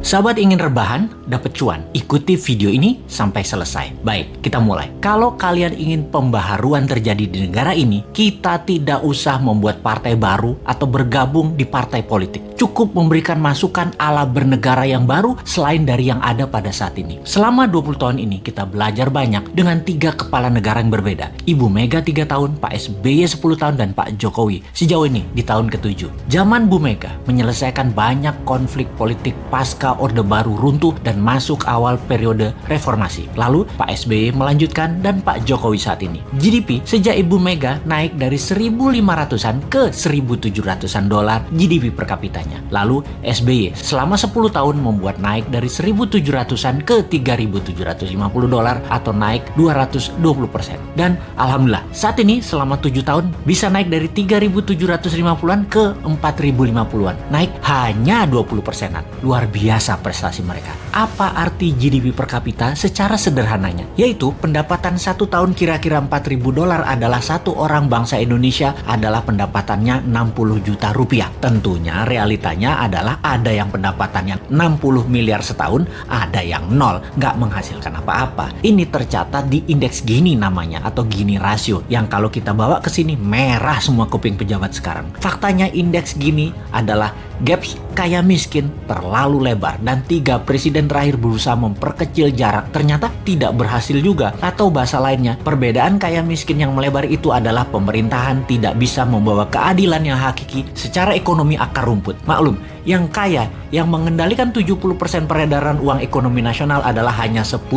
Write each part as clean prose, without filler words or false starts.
Sahabat ingin rebahan, dapat cuan? Ikuti video ini sampai selesai. Baik, kita mulai. Kalau kalian ingin pembaharuan terjadi di negara ini, kita tidak usah membuat partai baru atau bergabung di partai politik. Cukup memberikan masukan ala bernegara yang baru selain dari yang ada pada saat ini. Selama 20 tahun ini, kita belajar banyak dengan 3 kepala negara yang berbeda. Ibu Mega 3 tahun, Pak SBY 10 tahun, dan Pak Jokowi sejauh ini di tahun ke-7. Zaman Bu Mega menyelesaikan banyak konflik politik pasca Orde Baru runtuh dan masuk awal periode reformasi. Lalu Pak SBY melanjutkan dan Pak Jokowi saat ini. GDP sejak Ibu Mega naik dari 1.500-an ke 1.700-an dolar GDP per kapitanya. Lalu SBY selama 10 tahun membuat naik dari 1.700-an ke 3.750 dolar atau naik 220%. Dan alhamdulillah saat ini selama 7 tahun bisa naik dari 3.750-an ke 4.050-an. Naik hanya 20%-an. Luar biasa prestasi mereka. Apa arti GDP per kapita secara sederhananya? Yaitu pendapatan 1 tahun kira-kira 4.000 dolar adalah satu orang bangsa Indonesia adalah pendapatannya 60 juta rupiah. Tentunya realitanya adalah ada yang pendapatannya 60 miliar setahun, ada yang nol, nggak menghasilkan apa-apa. Ini tercatat di indeks Gini namanya atau Gini rasio yang kalau kita bawa ke sini merah semua kuping pejabat sekarang. Faktanya indeks Gini adalah gaps kaya miskin terlalu lebar dan 3 presiden terakhir berusaha memperkecil jarak ternyata tidak berhasil juga. Atau bahasa lainnya, perbedaan kaya miskin yang melebar itu adalah pemerintahan tidak bisa membawa keadilan yang hakiki secara ekonomi akar rumput. Maklum, yang kaya yang mengendalikan 70% peredaran uang ekonomi nasional adalah hanya 10%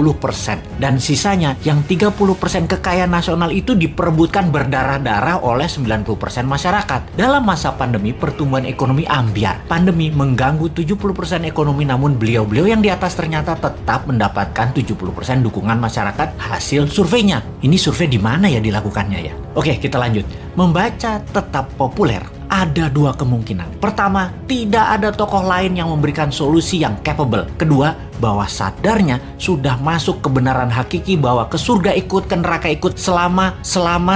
dan sisanya yang 30% kekayaan nasional itu diperebutkan berdarah-darah oleh 90% masyarakat. Dalam masa pandemi, pertumbuhan ekonomi ambyar. Pandemi mengganggu 70% ekonomi, namun beliau-beliau yang di atas ternyata tetap mendapatkan 70% dukungan masyarakat hasil surveinya. Ini survei di mana ya dilakukannya ya? Oke, kita lanjut. Membaca tetap populer. Ada 2 kemungkinan. Pertama, tidak ada tokoh lain yang memberikan solusi yang capable. Kedua, bahwa sadarnya sudah masuk kebenaran hakiki bahwa ke surga ikut, ke neraka ikut selama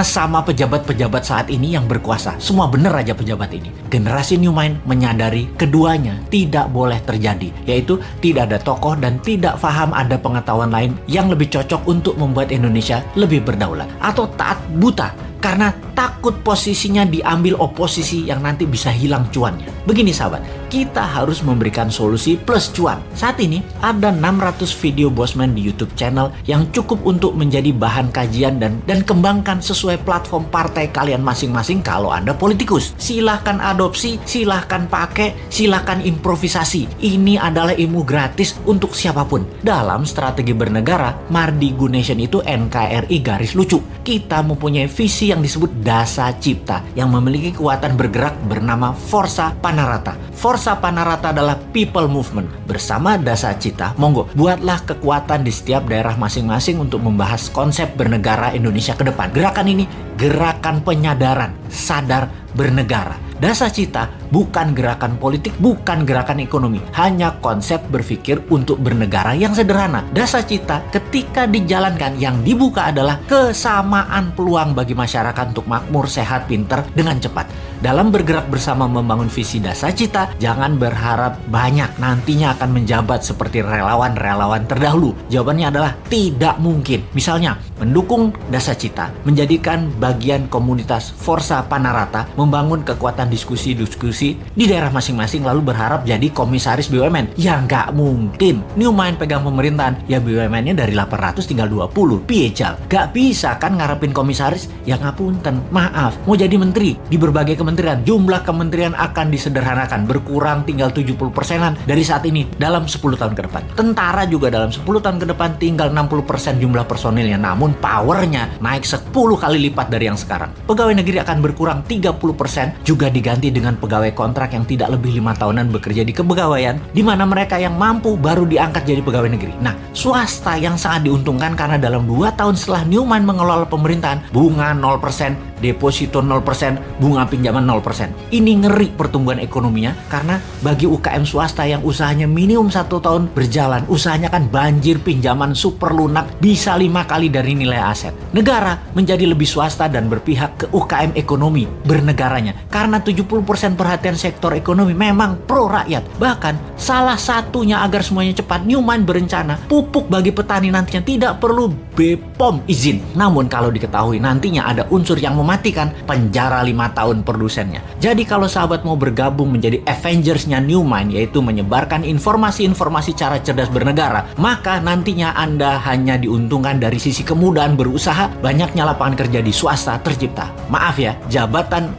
sama pejabat-pejabat saat ini yang berkuasa. Semua bener aja pejabat ini. Generasi New Mind menyadari keduanya tidak boleh terjadi, yaitu tidak ada tokoh dan tidak paham ada pengetahuan lain yang lebih cocok untuk membuat Indonesia lebih berdaulat, atau taat buta karena takut posisinya diambil oposisi yang nanti bisa hilang cuannya. Begini sahabat, kita harus memberikan solusi plus cuan. Saat ini ada 600 video Bosman di YouTube channel yang cukup untuk menjadi bahan kajian dan kembangkan sesuai platform partai kalian masing-masing kalau Anda politikus. Silahkan adopsi, silahkan pakai, silahkan improvisasi. Ini adalah ilmu gratis untuk siapapun. Dalam strategi bernegara, Mardigunation itu NKRI garis lucu. Kita mempunyai visi yang disebut Dasa Cipta yang memiliki kekuatan bergerak bernama Forza Panarata. Forza Panarata adalah people movement. Bersama Dasa Cipta, monggo buatlah kekuatan di setiap daerah masing-masing untuk membahas konsep bernegara Indonesia ke depan. Gerakan ini gerakan penyadaran, sadar bernegara. Dasa Cipta bukan gerakan politik, bukan gerakan ekonomi, hanya konsep berpikir untuk bernegara yang sederhana. Dasa Cipta ketika dijalankan yang dibuka adalah kesamaan peluang bagi masyarakat untuk makmur, sehat, pinter dengan cepat. Dalam bergerak bersama membangun visi Dasa Cipta, jangan berharap banyak nantinya akan menjabat seperti relawan-relawan terdahulu. Jawabannya adalah tidak mungkin. Misalnya, mendukung Dasa Cipta, menjadikan bagian komunitas Forza Panarata, membangun kekuatan diskusi-diskusi di daerah masing-masing lalu berharap jadi komisaris BUMN. Ya nggak mungkin. New Mind pegang pemerintahan, ya BUMN-nya dari 800 tinggal 20. Piejal. Gak bisa kan ngarepin komisaris? Ya ngapunten, maaf. Mau jadi menteri di berbagai kementerian, jumlah kementerian akan disederhanakan, berkurang tinggal 70%-an dari saat ini dalam 10 tahun ke depan. Tentara juga dalam 10 tahun ke depan tinggal 60% jumlah personilnya, namun powernya naik 10 kali lipat dari yang sekarang. Pegawai negeri akan berkurang 30%, juga diganti dengan pegawai kontrak yang tidak lebih 5 tahunan bekerja di kepegawaian, di mana mereka yang mampu baru diangkat jadi pegawai negeri. Nah, swasta yang sangat diuntungkan karena dalam 2 tahun setelah New Mind mengelola pemerintahan, bunga 0%, deposito 0%, bunga pinjaman 0%. Ini ngeri pertumbuhan ekonominya karena bagi UKM swasta yang usahanya minimum 1 tahun berjalan, usahanya kan banjir pinjaman super lunak bisa 5 kali dari nilai aset. Negara menjadi lebih swasta dan berpihak ke UKM ekonomi bernegaranya karena 70% perhatian sektor ekonomi memang pro rakyat. Bahkan salah satunya agar semuanya cepat, Newmine berencana pupuk bagi petani nantinya tidak perlu BPOM izin. Namun kalau diketahui nantinya ada unsur yang mematikan, penjara 5 tahun produsennya. Jadi kalau sahabat mau bergabung menjadi Avengers-nya Newmine, yaitu menyebarkan informasi-informasi cara cerdas bernegara, maka nantinya Anda hanya diuntungkan dari sisi kemudahan berusaha, banyaknya lapangan kerja di swasta tercipta. Maaf ya, jabatan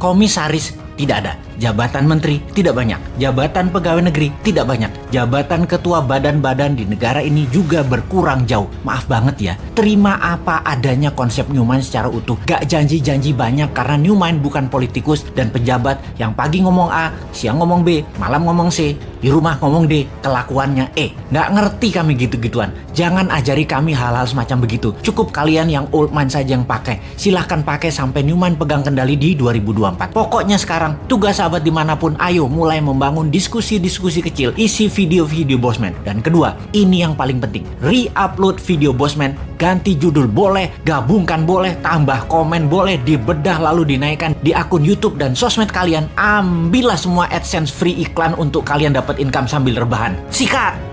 komisaris tidak ada. Jabatan menteri tidak banyak. Jabatan pegawai negeri tidak banyak. Jabatan ketua badan-badan di negara ini juga berkurang jauh. Maaf banget ya. Terima apa adanya konsep Newmine secara utuh. Gak janji-janji banyak karena Newmine bukan politikus dan pejabat yang pagi ngomong A, siang ngomong B, malam ngomong C, di rumah ngomong D, kelakuannya E. Gak ngerti kami gitu-gituan. Jangan ajari kami hal-hal semacam begitu. Cukup kalian yang old mind saja yang pakai. Silahkan pakai sampai Newmine pegang kendali di 2024. Pokoknya sekarang tugas sahabat dimanapun, ayo mulai membangun diskusi-diskusi kecil, isi video-video Bosman. Dan kedua, ini yang paling penting, re-upload video Bosman, ganti judul boleh, gabungkan boleh, tambah komen boleh, dibedah lalu dinaikkan di akun YouTube dan sosmed kalian. Ambillah semua AdSense free iklan untuk kalian dapat income sambil rebahan. Sikat!